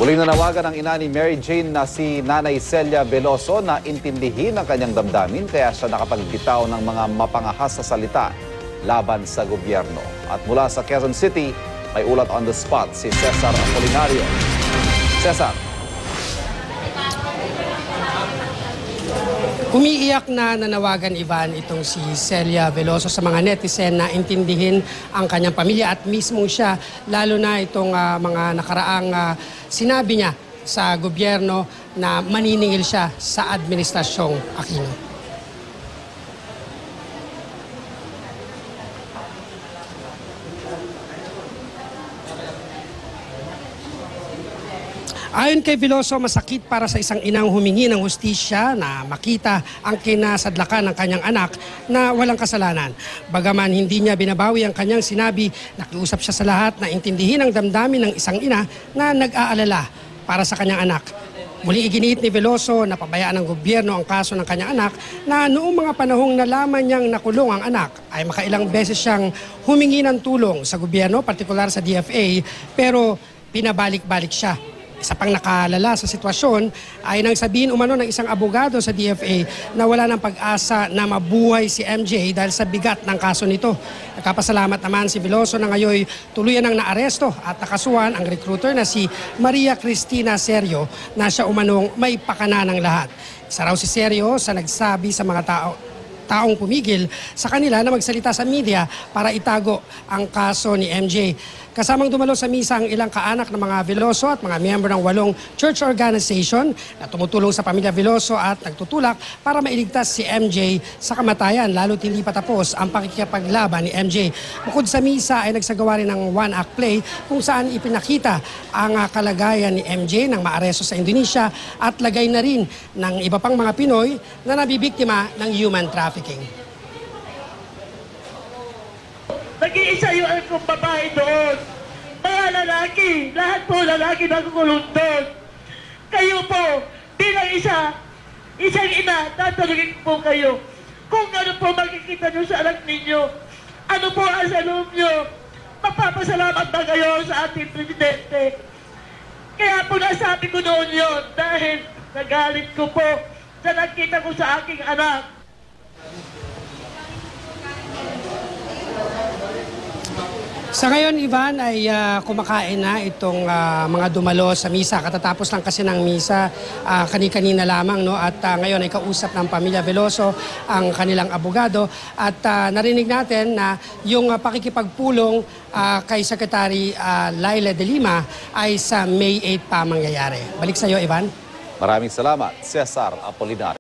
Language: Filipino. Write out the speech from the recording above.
Muling nanawagan ang ina ni Mary Jane na si Nanay Celia Veloso na intindihin ang kanyang damdamin kaya siya nakapagbitaw ng mga mapangahas na salita laban sa gobyerno. At mula sa Quezon City, may ulat on the spot si Cesar Apolinario. Cesar. Umiiyak na nanawagan, Ivan, itong si Celia Veloso sa mga netizen na intindihin ang kanyang pamilya at mismo siya, lalo na itong mga nakaraang sinabi niya sa gobyerno na maniningil siya sa administrasyong Aquino. Ayon kay Veloso, masakit para sa isang inang humingi ng hustisya na makita ang kinasadlakan ng kanyang anak na walang kasalanan. Bagaman hindi niya binabawi ang kanyang sinabi, nakiusap siya sa lahat na intindihin ang damdamin ng isang ina na nag-aalala para sa kanyang anak. Muli iginiit ni Veloso na pabayaan ng gobyerno ang kaso ng kanyang anak na noong mga panahong nalaman niyang nakulong ang anak ay makailang beses siyang humingi ng tulong sa gobyerno, partikular sa DFA, pero pinabalik-balik siya. Isa pang nakalala sa sitwasyon ay nang sabihin umano ng isang abogado sa DFA na wala ng pag-asa na mabuhay si MJ dahil sa bigat ng kaso nito. Nagpapasalamat naman si Veloso na ngayon tuluyan ng naaresto at nakasuhan ang recruiter na si Maria Cristina Serio na siya umanong may pakana ng lahat. Isa raw si Serio sa nagsabi sa mga taong pumigil sa kanila na magsalita sa media para itago ang kaso ni MJ. Kasamang dumalo sa misa ang ilang kaanak ng mga Veloso at mga miyembro ng 8 church organization na tumutulong sa pamilya Veloso at nagtutulak para mailigtas si MJ sa kamatayan, lalo't hindi pa tapos ang pakikipaglaban ni MJ. Bukod sa misa ay nagsagawa rin ng one-act play kung saan ipinakita ang kalagayan ni MJ nang maaresto sa Indonesia at lagay na rin ng iba pang mga Pinoy na nabibiktima ng human trafficking. Nag-iisa yung akong babae doon. Mga lalaki, lahat po lalaki nakukulong doon. Kayo po, bilang isang ina, tatanungin po kayo kung ano po makikita nyo sa anak ninyo. Ano po ang sa loob nyo? Magpapasalamat ba kayo sa ating presidente? Kaya po nasabi ko noon yun dahil nagalit ko po sa nakita ko sa aking anak. Sa ngayon, Ivan, ay kumakain na itong mga dumalo sa misa. Katatapos lang kasi ng misa, kani-kanina lamang. No? At ngayon ay kausap ng pamilya Veloso ang kanilang abogado. At narinig natin na yung pakikipagpulong kay Secretary Laila de Lima ay sa May 8 pa mangyayari. Balik sa iyo, Ivan. Maraming salamat, Cesar Apolinario.